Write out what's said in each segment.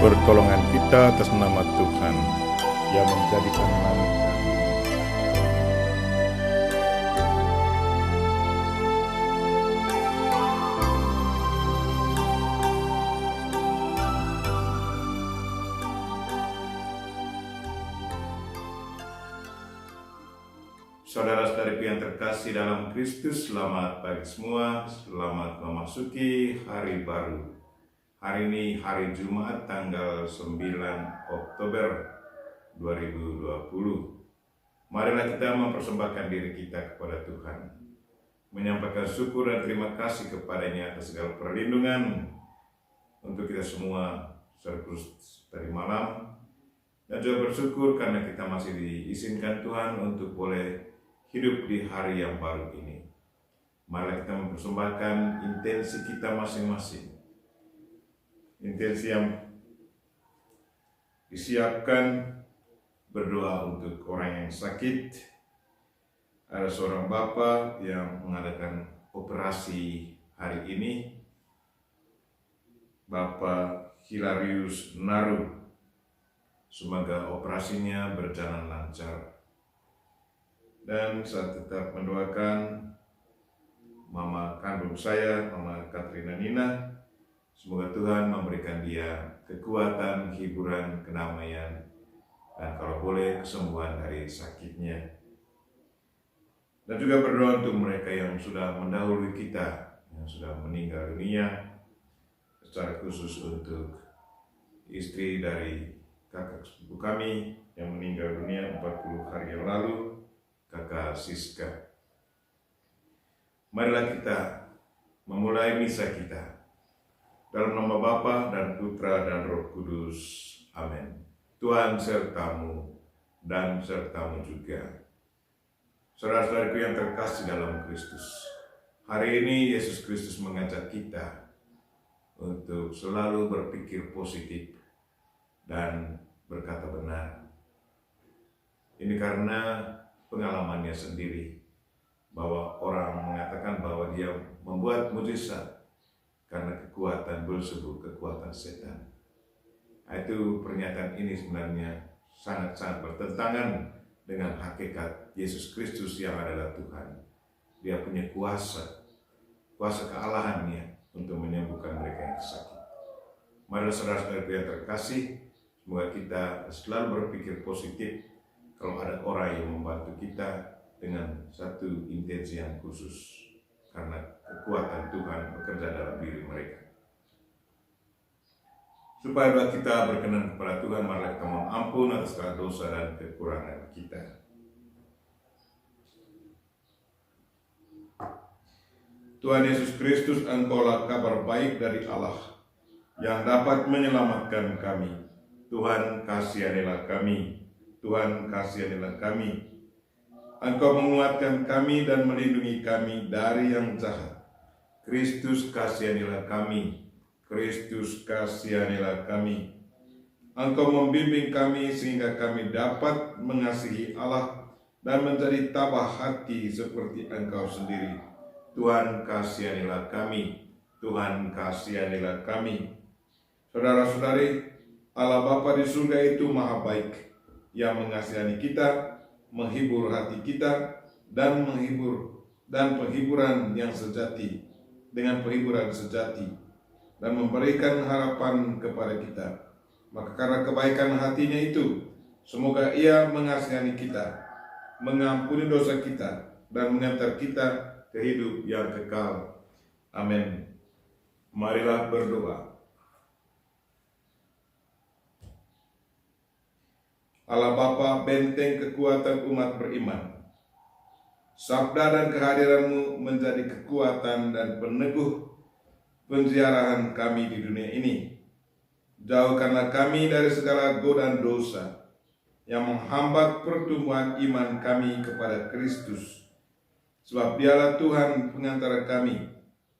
Pertolongan kita atas nama Tuhan yang menjadikan langit dan bumi. Saudara-saudariku yang terkasih dalam Kristus, selamat pagi semua, selamat memasuki hari baru. Hari ini hari Jumat tanggal 9 Oktober 2020. Marilah kita mempersembahkan diri kita kepada Tuhan, menyampaikan syukur dan terima kasih kepadanya atas segala perlindungan untuk kita semua terus dari malam, dan juga bersyukur karena kita masih diizinkan Tuhan untuk boleh hidup di hari yang baru ini. Marilah kita mempersembahkan intensi kita masing-masing, intensi yang disiapkan, berdoa untuk orang yang sakit. Ada seorang bapak yang mengadakan operasi hari ini, Bapak Hilarius Naru. Semoga operasinya berjalan lancar. Dan saya tetap mendoakan mama kandung saya, Mama Katrina Nina. Semoga Tuhan memberikan dia kekuatan, hiburan, kedamaian, dan kalau boleh kesembuhan dari sakitnya. Dan juga berdoa untuk mereka yang sudah mendahului kita, yang sudah meninggal dunia, secara khusus untuk istri dari kakak sepupu kami yang meninggal dunia 40 hari yang lalu, Kakak Siska. Marilah kita memulai misa kita. Dalam nama Bapa dan Putra dan Roh Kudus. Amin. Tuhan sertamu dan sertamu juga. Saudara-saudariku yang terkasih dalam Kristus, hari ini Yesus Kristus mengajak kita untuk selalu berpikir positif dan berkata benar. Ini karena pengalamannya sendiri, bahwa orang mengatakan bahwa dia membuat mujizat karena kekuatan Beelzebul, kekuatan setan. Itu pernyataan ini sebenarnya sangat-sangat bertentangan dengan hakikat Yesus Kristus yang adalah Tuhan. Dia punya kuasa kealahannya untuk menyembuhkan mereka yang sakit. Mari saudara-saudara yang terkasih, semoga kita selalu berpikir positif kalau ada orang yang membantu kita dengan satu intensi yang khusus, karena kekuatan Tuhan bekerja dalam diri mereka. Supaya doa kita berkenan kepada Tuhan, marilah kita mohon ampun atas segala dosa dan kekurangan kita. Tuhan Yesus Kristus, Engkaulah kabar baik dari Allah yang dapat menyelamatkan kami. Tuhan, kasihanilah kami. Tuhan, kasihanilah kami. Engkau menguatkan kami dan melindungi kami dari yang jahat. Kristus, kasihanilah kami. Kristus, kasihanilah kami. Engkau membimbing kami sehingga kami dapat mengasihi Allah dan menjadi tabah hati seperti Engkau sendiri. Tuhan, kasihanilah kami. Tuhan, kasihanilah kami. Saudara-saudari, Allah Bapa di surga itu maha baik, yang mengasihani kita, menghibur hati kita, dan penghiburan yang sejati, dengan penghiburan sejati, dan memberikan harapan kepada kita. Maka karena kebaikan hatinya itu, semoga Ia mengasihani kita, mengampuni dosa kita, dan mengantar kita ke hidup yang kekal. Amin. Marilah berdoa. Allah Bapa, benteng kekuatan umat beriman, sabda dan kehadiran-Mu menjadi kekuatan dan peneguh penziarahan kami di dunia ini. Jauhkanlah kami dari segala godaan dosa yang menghambat pertumbuhan iman kami kepada Kristus. Sebab Dialah Tuhan pengantara kami,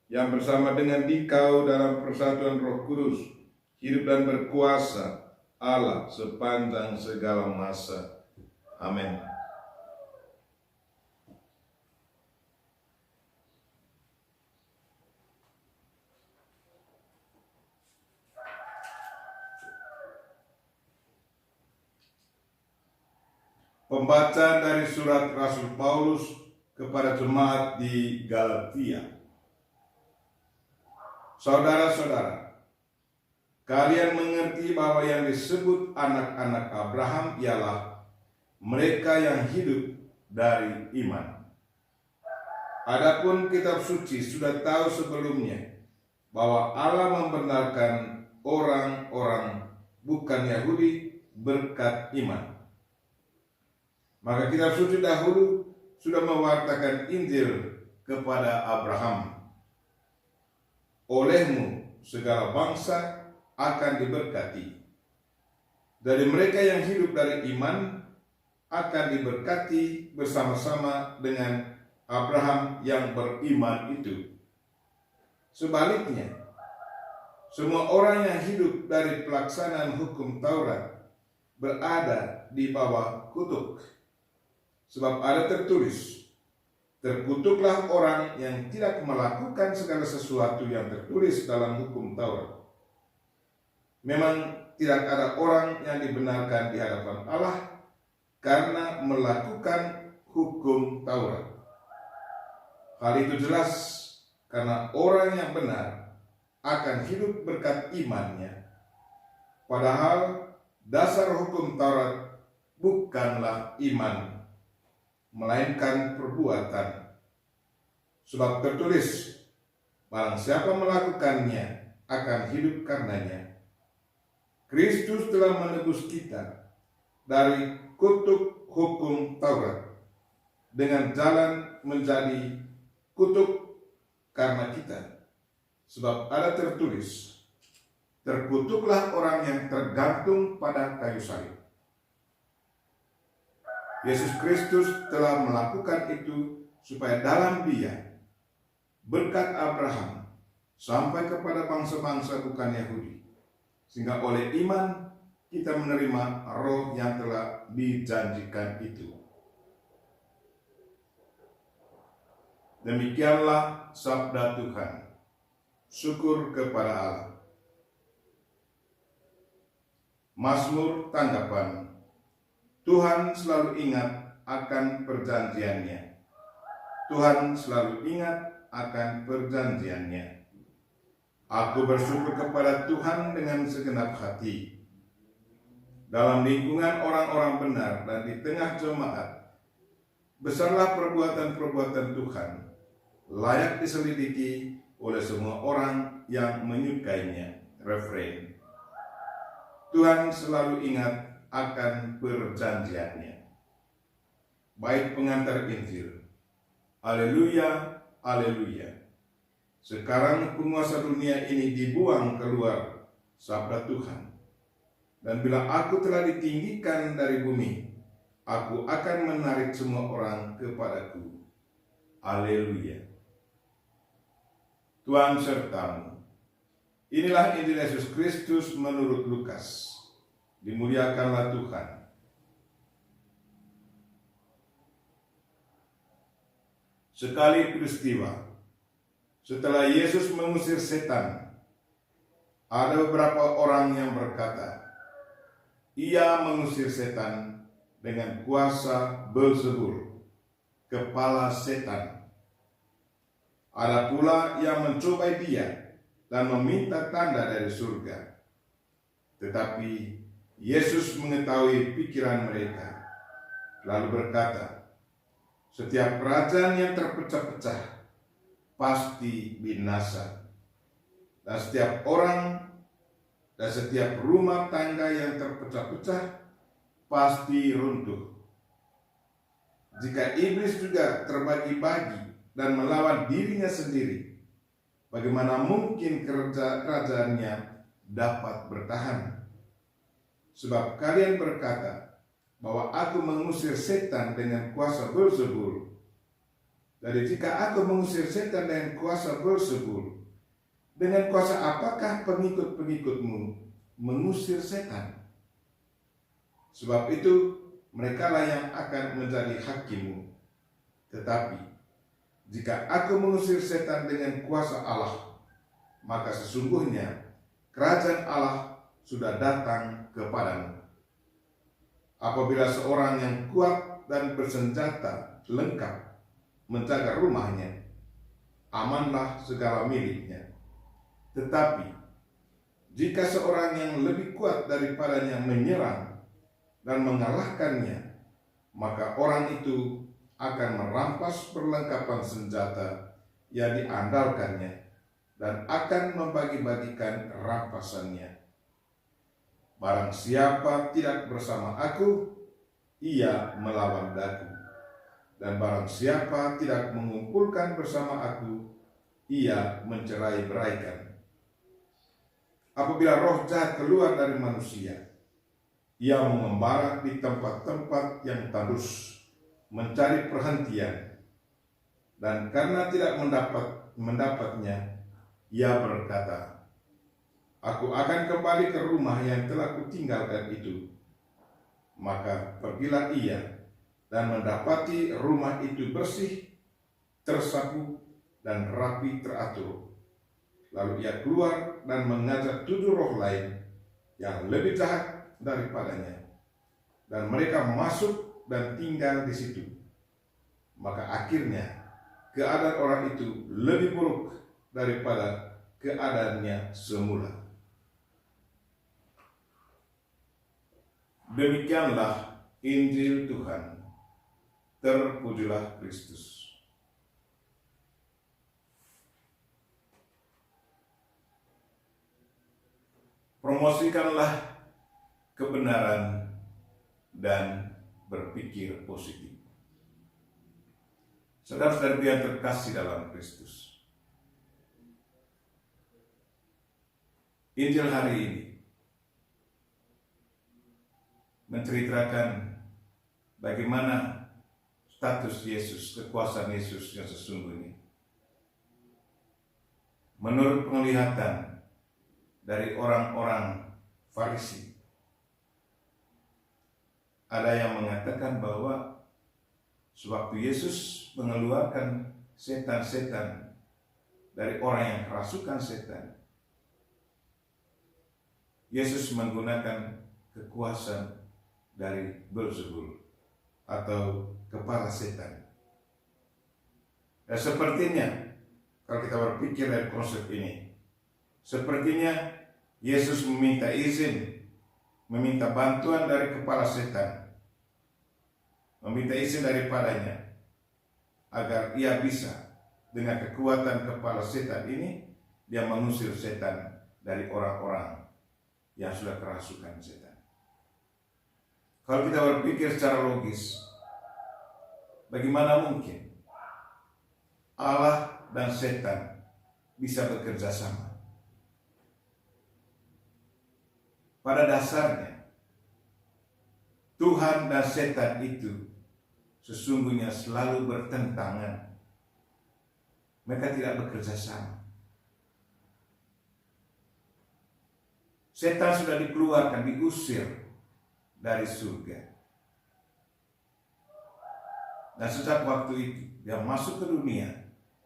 yang bersama dengan Dikau dalam persatuan Roh Kudus, hidup dan berkuasa Allah sepanjang segala masa. Amin. Pembacaan dari surat Rasul Paulus kepada jemaat di Galatia. Saudara-saudara, kalian mengerti bahwa yang disebut anak-anak Abraham ialah mereka yang hidup dari iman. Adapun kitab suci sudah tahu sebelumnya bahwa Allah membenarkan orang-orang bukan Yahudi berkat iman. Maka kitab suci dahulu sudah mewartakan Injil kepada Abraham. Olehmu segala bangsa akan diberkati. Dari mereka yang hidup dari iman akan diberkati bersama-sama dengan Abraham yang beriman itu. Sebaliknya, semua orang yang hidup dari pelaksanaan hukum Taurat berada di bawah kutuk. Sebab ada tertulis, terkutuklah orang yang tidak melakukan segala sesuatu yang tertulis dalam hukum Taurat. Memang tidak ada orang yang dibenarkan di hadapan Allah karena melakukan hukum Taurat. Hal itu jelas karena orang yang benar akan hidup berkat imannya. Padahal dasar hukum Taurat bukanlah iman, melainkan perbuatan. Sebab tertulis, barang siapa melakukannya akan hidup karenanya. Kristus telah menebus kita dari kutuk hukum Taurat dengan jalan menjadi kutuk karena kita. Sebab ada tertulis, terkutuklah orang yang tergantung pada kayu salib. Yesus Kristus telah melakukan itu supaya dalam Dia berkat Abraham sampai kepada bangsa-bangsa bukan Yahudi, sehingga oleh iman kita menerima roh yang telah dijanjikan itu. Demikianlah sabda Tuhan. Syukur kepada Allah. Mazmur tanggapan. Tuhan selalu ingat akan perjanjiannya. Tuhan selalu ingat akan perjanjiannya. Aku bersyukur kepada Tuhan dengan segenap hati. Dalam lingkungan orang-orang benar dan di tengah jemaat, besarlah perbuatan-perbuatan Tuhan, layak diselidiki oleh semua orang yang menyukainya. Refrain. Tuhan selalu ingat akan perjanjiannya. Baik pengantar Injil. Haleluya, haleluya. Sekarang penguasa dunia ini dibuang keluar, sabda Tuhan. Dan bila aku telah ditinggikan dari bumi, aku akan menarik semua orang kepadaku. Haleluya. Tuhan sertamu. Inilah Injil Yesus Kristus menurut Lukas. Dimuliakanlah Tuhan. Sekali peristiwa, setelah Yesus mengusir setan, ada beberapa orang yang berkata, ia mengusir setan dengan kuasa Beelzebul, kepala setan. Ada pula yang mencobai dia dan meminta tanda dari surga. Tetapi Yesus mengetahui pikiran mereka, lalu berkata, setiap kerajaan yang terpecah-pecah pasti binasa, dan setiap orang dan setiap rumah tangga yang terpecah-pecah pasti runtuh. Jika iblis juga terbagi-bagi dan melawan dirinya sendiri, bagaimana mungkin kerajaannya dapat bertahan? Sebab kalian berkata bahwa aku mengusir setan dengan kuasa Beelzebul. Jadi jika aku mengusir setan dengan kuasa Beelzebul, dengan kuasa apakah pengikut-pengikutmu mengusir setan? Sebab itu merekalah yang akan menjadi hakimmu. Tetapi jika aku mengusir setan dengan kuasa Allah, maka sesungguhnya kerajaan Allah sudah datang kepadamu. Apabila seorang yang kuat dan bersenjata lengkap menjaga rumahnya, amanlah segala miliknya. Tetapi jika seorang yang lebih kuat daripadanya menyerang dan mengalahkannya, maka orang itu akan merampas perlengkapan senjata yang diandalkannya dan akan membagi-bagikan rampasannya. Barang siapa tidak bersama aku, ia melawan aku. Dan barang siapa tidak mengumpulkan bersama aku, ia mencerai-beraikan. Apabila roh jahat keluar dari manusia, ia mengembara di tempat-tempat yang tandus, mencari perhentian. Dan karena tidak mendapatnya, ia berkata, "Aku akan kembali ke rumah yang telah kutinggalkan itu." Maka pergilah ia dan mendapati rumah itu bersih, tersapu, dan rapi teratur. Lalu ia keluar dan mengajak 7 roh lain yang lebih jahat daripadanya, dan mereka masuk dan tinggal di situ. Maka akhirnya keadaan orang itu lebih buruk daripada keadaannya semula. Demikianlah Injil Tuhan. Terpujilah Kristus. Promosikanlah kebenaran dan berpikir positif. Saudara-saudari yang terkasih dalam Kristus, Injil hari ini menceritakan bagaimana status Yesus, kekuasaan Yesus yang sesungguhnya. Menurut penglihatan dari orang-orang Farisi, ada yang mengatakan bahwa sewaktu Yesus mengeluarkan setan-setan dari orang yang kerasukan setan, Yesus menggunakan kekuasaan dari Beelzebul atau kepala setan. Dan sepertinya kalau kita berpikir dari konsep ini, sepertinya Yesus meminta izin, meminta bantuan dari kepala setan, meminta izin daripadanya agar ia bisa dengan kekuatan kepala setan ini, dia mengusir setan dari orang-orang yang sudah kerasukan setan. Kalau kita berpikir secara logis, bagaimana mungkin Allah dan setan bisa bekerja sama? Pada dasarnya, Tuhan dan setan itu sesungguhnya selalu bertentangan. Mereka tidak bekerja sama. Setan sudah dikeluarkan, diusir dari surga. Dan sejak waktu itu dia masuk ke dunia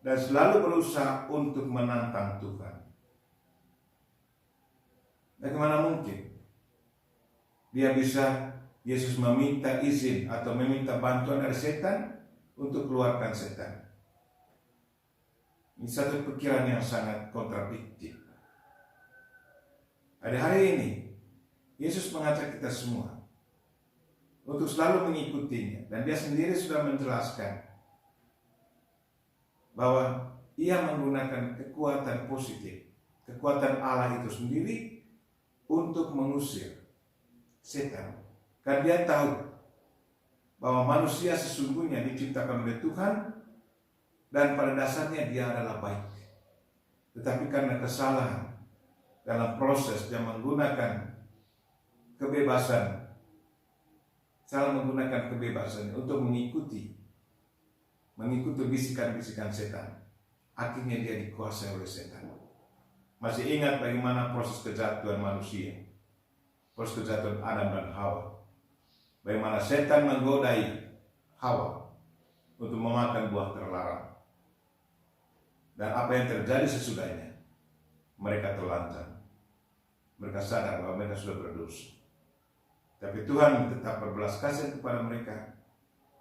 dan selalu berusaha untuk menantang Tuhan. Bagaimana mungkin Yesus meminta izin atau meminta bantuan dari setan untuk keluarkan setan? Ini satu pikiran yang sangat kontradiktif. Pada hari ini Yesus mengajak kita semua untuk selalu mengikutinya, dan dia sendiri sudah menjelaskan bahwa ia menggunakan kekuatan positif, kekuatan Allah itu sendiri untuk mengusir setan. Karena dia tahu bahwa manusia sesungguhnya diciptakan oleh Tuhan dan pada dasarnya dia adalah baik. Tetapi karena kesalahan dalam proses dia menggunakan kebebasan, salah menggunakan kebebasan untuk mengikuti bisikan-bisikan setan, akhirnya dia dikuasai oleh setan. Masih ingat bagaimana proses kejatuhan manusia, proses kejatuhan Adam dan Hawa, bagaimana setan menggodai Hawa untuk memakan buah terlarang, dan apa yang terjadi sesudahnya? Mereka terlantar, mereka sadar bahwa mereka sudah berdosa. Tapi Tuhan tetap berbelas kasih kepada mereka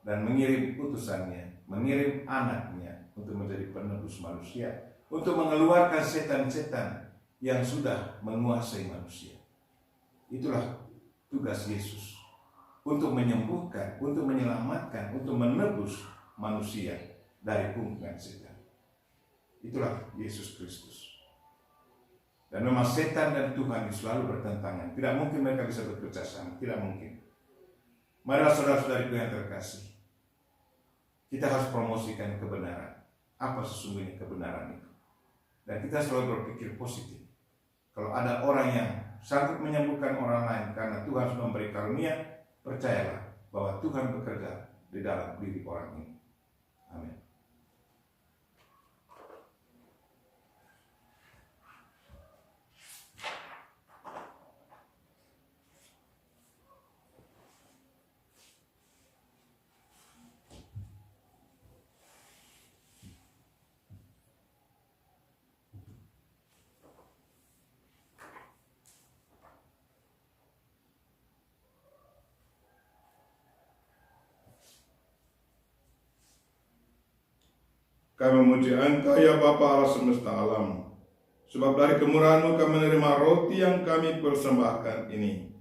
dan mengirim utusannya, mengirim anaknya untuk menjadi penebus manusia, untuk mengeluarkan setan-setan yang sudah menguasai manusia. Itulah tugas Yesus, untuk menyembuhkan, untuk menyelamatkan, untuk menebus manusia dari punggungan setan. Itulah Yesus Kristus. Dan memang setan dan Tuhan selalu bertentangan. Tidak mungkin mereka bisa bekerja sama, tidak mungkin. Marilah saudara-saudariku yang terkasih, kita harus promosikan kebenaran. Apa sesungguhnya kebenaran itu? Dan kita selalu berpikir positif. Kalau ada orang yang sanggup menyembuhkan orang lain karena Tuhan sudah memberi karunia, percayalah bahwa Tuhan bekerja di dalam diri orang ini. Amin. Kami memuji Engkau ya Bapa Allah semesta alam, sebab dari kemurahan-Mu kami menerima roti yang kami persembahkan ini.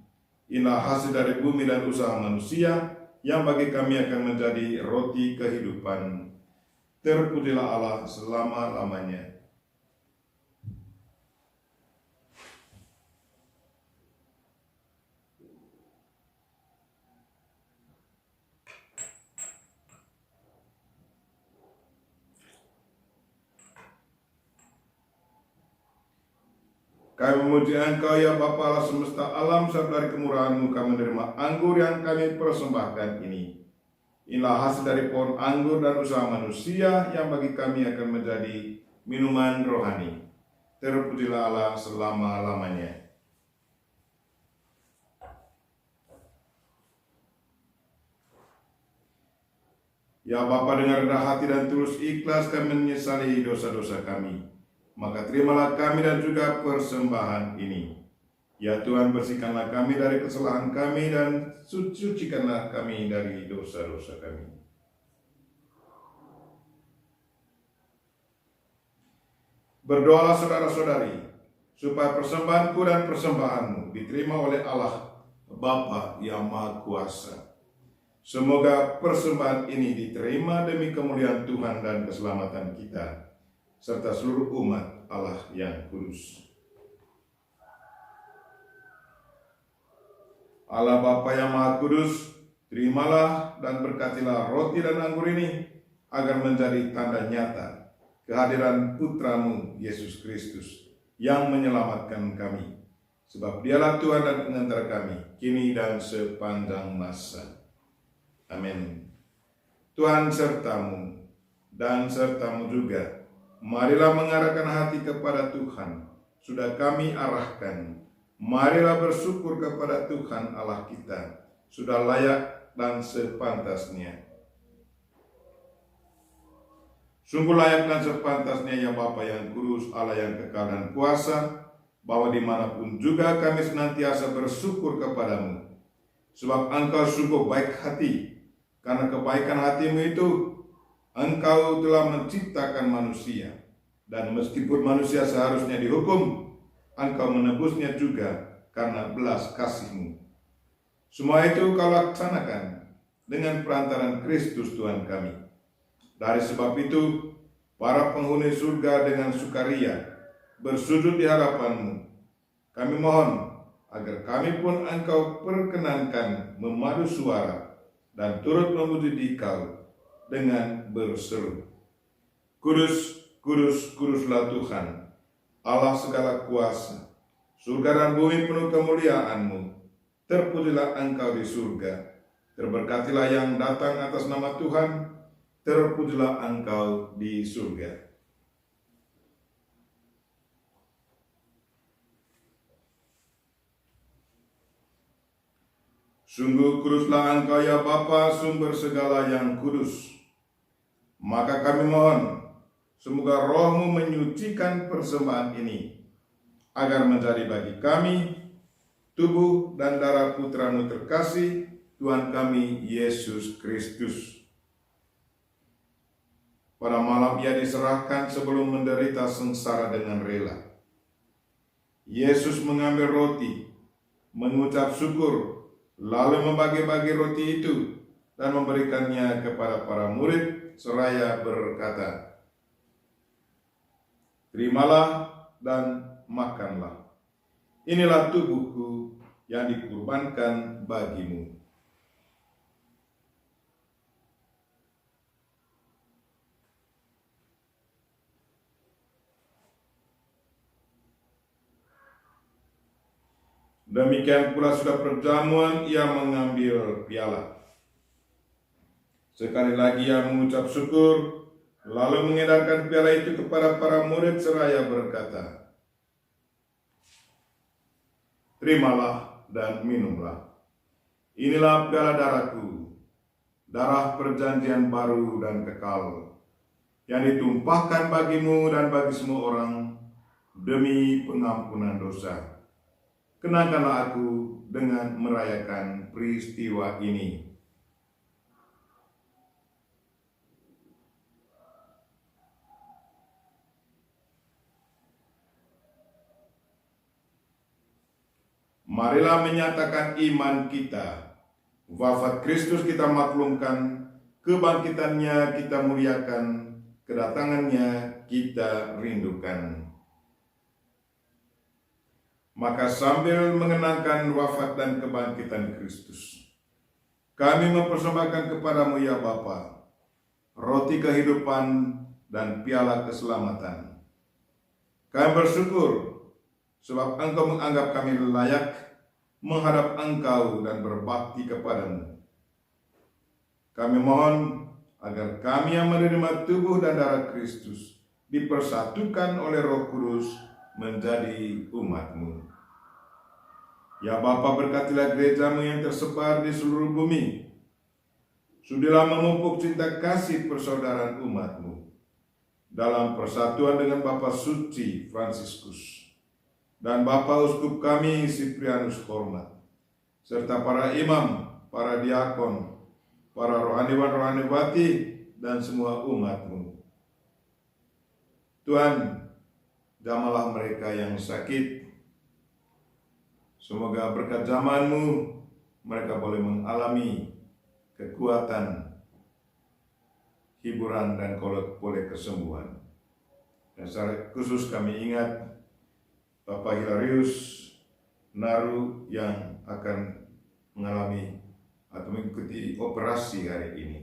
Inilah hasil dari bumi dan usaha manusia, yang bagi kami akan menjadi roti kehidupan. Terpujilah Allah selama-lamanya. Kami memuji Engkau ya Bapa Allah semesta alam, sebab dari kemurahan-Mu kami menerima anggur yang kami persembahkan ini. Inilah hasil dari pohon anggur dan usaha manusia, yang bagi kami akan menjadi minuman rohani. Terpujilah Allah selama-lamanya. Ya Bapa, dengan rendah hati dan tulus ikhlas kami menyesali dosa-dosa kami. Maka terimalah kami dan juga persembahan ini. Ya Tuhan, bersihkanlah kami dari kesalahan kami dan sucikanlah kami dari dosa-dosa kami. Berdoalah saudara-saudari, supaya persembahanku dan persembahanmu diterima oleh Allah Bapa yang Maha Kuasa. Semoga persembahan ini diterima demi kemuliaan Tuhan dan keselamatan kita, serta seluruh umat Allah yang kudus. Allah Bapa yang Maha Kudus, terimalah dan berkatilah roti dan anggur ini, agar menjadi tanda nyata kehadiran Putra-Mu Yesus Kristus, yang menyelamatkan kami. Sebab Dialah Tuhan dan pengantar kami, kini dan sepanjang masa. Amin. Tuhan sertamu, dan sertamu juga. Marilah mengarahkan hati kepada Tuhan, sudah kami arahkan. Marilah bersyukur kepada Tuhan Allah kita, sudah layak dan sepantasnya. Sungguh layak dan sepantasnya ya Bapa yang kudus, Allah yang kekal dan kuasa, bahwa dimanapun juga kami senantiasa bersyukur kepadamu. Sebab Engkau sungguh baik hati, karena kebaikan hati-Mu itu Engkau telah menciptakan manusia, dan meskipun manusia seharusnya dihukum, Engkau menebusnya juga karena belas kasih-Mu. Semua itu Kau laksanakan dengan perantaran Kristus Tuhan kami. Dari sebab itu, para penghuni surga dengan sukaria bersujud di hadapan-Mu. Kami mohon agar kami pun Engkau perkenankan memadu suara dan turut memuji Dikau dengan berseru, Kudus, kudus, kuduslah Tuhan, Allah segala kuasa. Surga dan bumi penuh kemuliaan-Mu. Terpujilah Engkau di surga. Terberkatilah yang datang atas nama Tuhan. Terpujilah Engkau di surga. Sungguh kuduslah Engkau ya Bapa, sumber segala yang kudus. Maka kami mohon, semoga Roh-Mu menyucikan persembahan ini, agar menjadi bagi kami tubuh dan darah Putra-Mu terkasih, Tuhan kami Yesus Kristus. Pada malam Ia diserahkan sebelum menderita sengsara dengan rela. Yesus mengambil roti, mengucap syukur, lalu membagi-bagi roti itu dan memberikannya kepada para murid seraya berkata, "Terimalah dan makanlah. Inilah tubuhku yang dikurbankan bagimu." Demikian pula sudah perjamuan Ia mengambil piala. Sekali lagi Ia mengucap syukur, lalu mengedarkan piala itu kepada para murid seraya berkata, "Terimalah dan minumlah. Inilah piala darahku, darah perjanjian baru dan kekal, yang ditumpahkan bagimu dan bagi semua orang demi pengampunan dosa. Kenangkanlah aku dengan merayakan peristiwa ini." Marilah menyatakan iman kita. Wafat Kristus kita maklumkan, kebangkitannya kita muliakan, kedatangannya kita rindukan. Maka sambil mengenangkan wafat dan kebangkitan Kristus, kami mempersembahkan kepadamu ya Bapa, roti kehidupan dan piala keselamatan. Kami bersyukur sebab Engkau menganggap kami layak menghadap Engkau dan berbakti kepadamu. Kami mohon agar kami yang menerima tubuh dan darah Kristus dipersatukan oleh Roh Kudus menjadi umat-Mu. Ya Bapa, berkatilah gereja-Mu yang tersebar di seluruh bumi. Sudilah memupuk cinta kasih persaudaraan umat-Mu dalam persatuan dengan Bapa Suci Fransiskus dan Bapak Uskup kami Siprianus Hormat, serta para imam, para diakon, para rohaniwan-rohaniwati, dan semua umat-Mu. Tuhan, jamalah mereka yang sakit. Semoga berkat zaman-Mu mereka boleh mengalami kekuatan, hiburan, dan kalau boleh kesembuhan. Dan secara khusus kami ingat Bapak Hilarius Naru yang akan mengalami atau mengikuti operasi hari ini.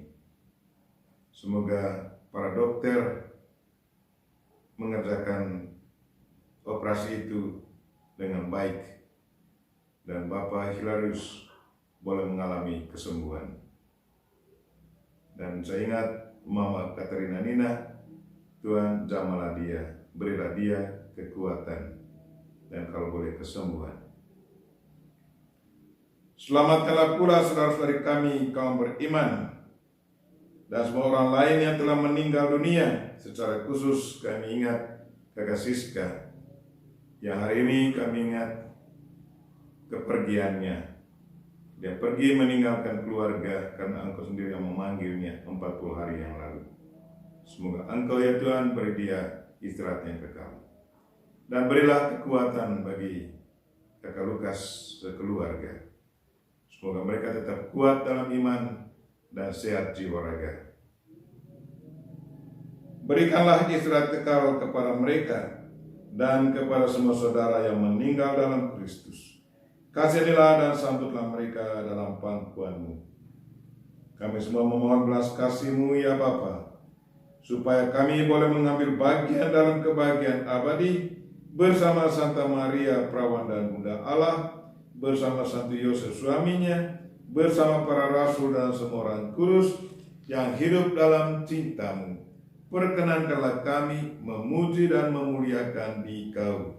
Semoga para dokter mengerjakan operasi itu dengan baik dan Bapak Hilarius boleh mengalami kesembuhan. Dan saya ingat Mama Katerina Nina, Tuhan jamalah dia, berilah dia kekuatan dan kalau boleh kesembuhan. Selamatkanlah pula saudara-saudari kami kaum beriman dan semua orang lain yang telah meninggal dunia. Secara khusus kami ingat Kakak Siska yang hari ini kami ingat kepergiannya. Dia pergi meninggalkan keluarga karena Engkau sendiri yang memanggilnya 40 hari yang lalu. Semoga Engkau ya Tuhan beri dia istirahat yang kekal. Dan berilah kekuatan bagi Kakak Lukas sekeluarga. Semoga mereka tetap kuat dalam iman dan sehat jiwa raga. Berikanlah istirahat kekal kepada mereka dan kepada semua saudara yang meninggal dalam Kristus. Kasihanilah dan sambutlah mereka dalam pangkuan-Mu. Kami semua memohon belas kasih-Mu ya Bapa, supaya kami boleh mengambil bagian dalam kebahagiaan abadi bersama Santa Maria Perawan dan Bunda Allah, bersama Santo Yosef suaminya, bersama para rasul dan semua orang kudus yang hidup dalam cinta-Mu. Perkenankanlah kami memuji dan memuliakan Dikau.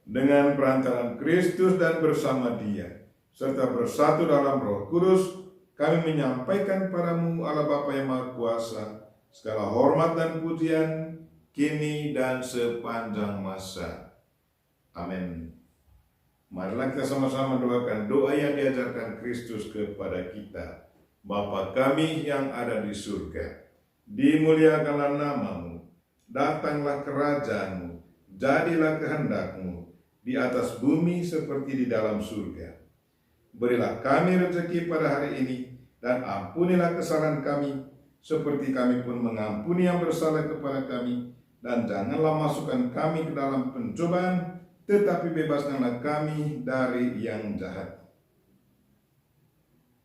Dengan perantaraan Kristus dan bersama Dia, serta bersatu dalam Roh Kudus, kami menyampaikan padamu Allah Bapa yang Maha Kuasa, segala hormat dan pujian, kini dan sepanjang masa. Amin. Marilah kita sama-sama doakan doa yang diajarkan Kristus kepada kita. Bapa kami yang ada di surga, dimuliakanlah namamu, datanglah kerajaanmu, jadilah kehendakmu di atas bumi seperti di dalam surga. Berilah kami rezeki pada hari ini, dan ampunilah kesalahan kami, seperti kami pun mengampuni yang bersalah kepada kami. Dan janganlah masukkan kami ke dalam pencobaan, tetapi bebaskanlah kami dari yang jahat.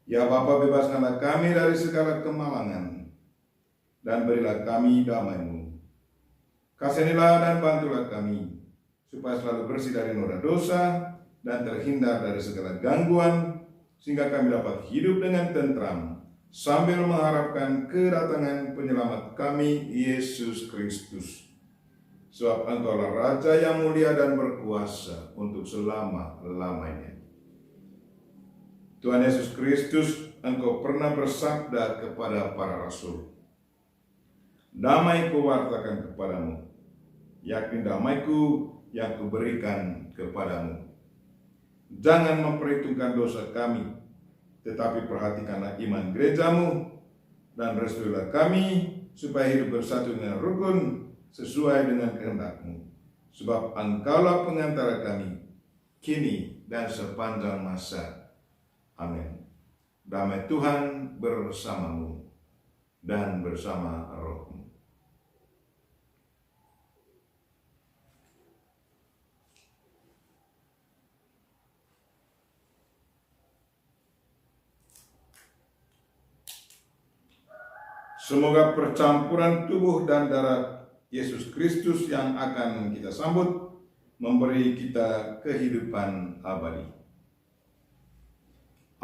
Ya Bapa, bebaskanlah kami dari segala kemalangan, dan berilah kami damai-Mu. Kasihanilah dan bantulah kami, supaya selalu bersih dari noda dosa, dan terhindar dari segala gangguan, sehingga kami dapat hidup dengan tentram, sambil mengharapkan kedatangan penyelamat kami, Yesus Kristus. Sebab Engkaulah Raja yang mulia dan berkuasa untuk selama-lamanya. Tuhan Yesus Kristus, Engkau pernah bersabda kepada para rasul, damai kuwartakan kepadamu, yakni damaiku yang kuberikan kepadamu. Jangan memperhitungkan dosa kami, tetapi perhatikanlah iman gerejamu, dan restuilah kami supaya hidup bersatu dengan rukun sesuai dengan kehendak-Mu. Sebab Engkaulah pengantara kami, kini dan sepanjang masa. Amin. Damai Tuhan bersamamu dan bersama rohmu. Semoga percampuran tubuh dan darah Yesus Kristus yang akan kita sambut memberi kita kehidupan abadi.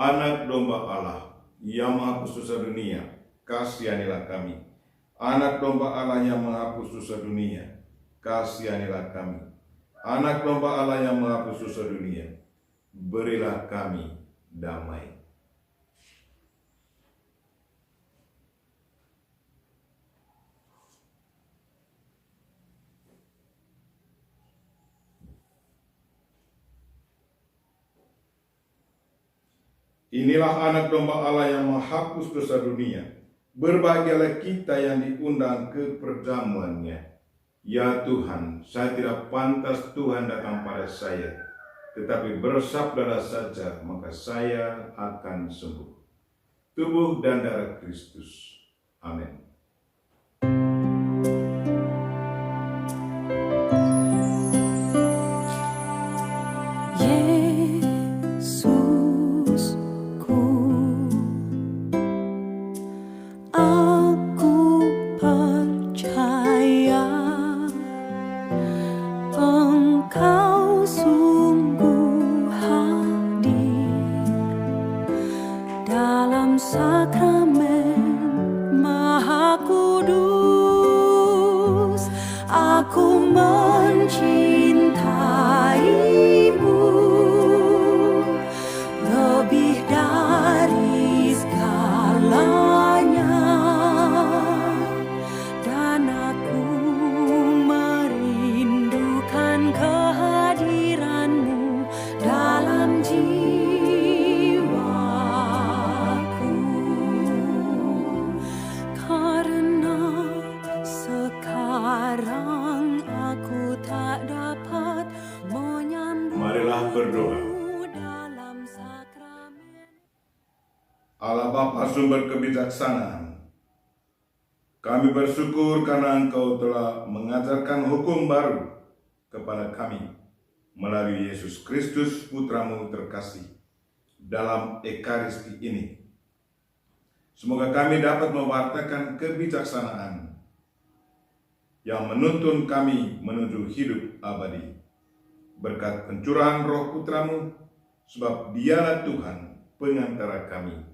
Anak domba Allah yang menghapus dosa dunia, kasihanilah kami. Anak domba Allah yang menghapus dosa dunia, kasihanilah kami. Anak domba Allah yang menghapus dosa dunia, berilah kami damai. Inilah anak domba Allah yang menghapus dosa dunia. Berbahagialah kita yang diundang ke perjamuannya. Ya Tuhan, saya tidak pantas Tuhan datang pada saya, tetapi bersabdalah saja, maka saya akan sembuh. Tubuh dan darah Kristus. Amin. Allah Bapa sumber kebijaksanaan, kami bersyukur karena Engkau telah mengajarkan hukum baru kepada kami melalui Yesus Kristus Putra-Mu terkasih dalam Ekaristi ini. Semoga kami dapat mewartakan kebijaksanaan yang menuntun kami menuju hidup abadi. Berkat pencurahan Roh Putra-Mu, sebab Dialah Tuhan pengantara kami.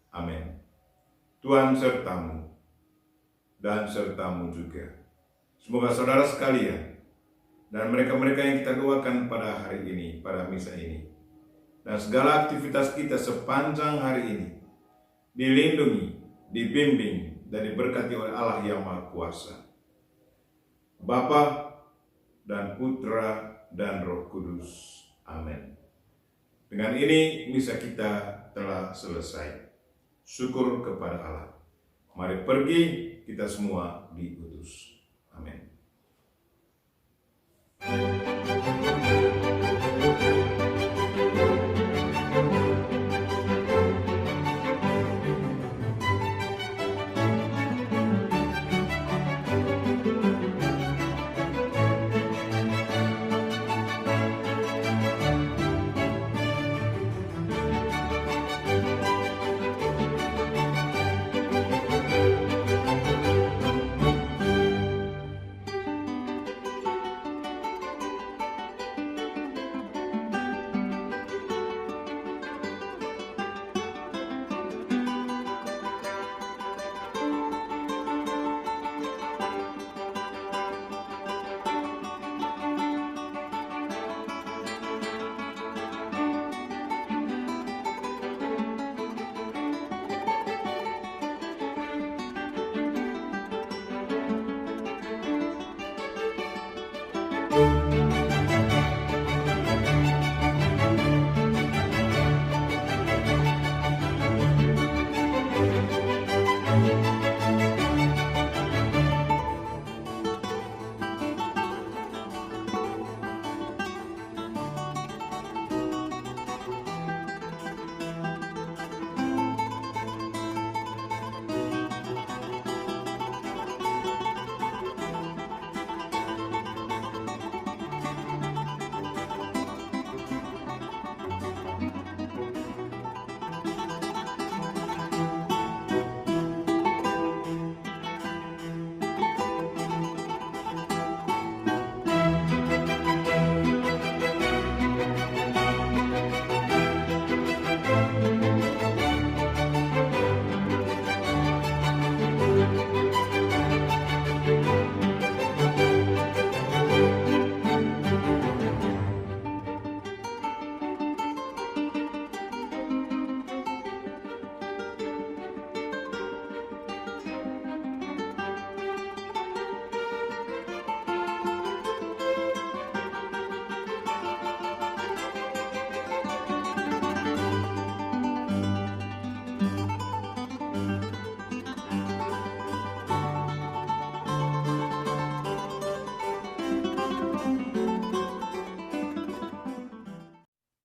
Amin. Tuhan sertamu dan sertamu juga. Semoga saudara sekalian dan mereka-mereka yang kita doakan pada hari ini, pada misa ini, dan segala aktivitas kita sepanjang hari ini dilindungi, dibimbing, dan diberkati oleh Allah yang Maha Kuasa, Bapa dan Putra dan Roh Kudus. Amin. Dengan ini misa kita telah selesai. Syukur kepada Allah. Mari pergi, kita semua diutus. Amin. Thank you.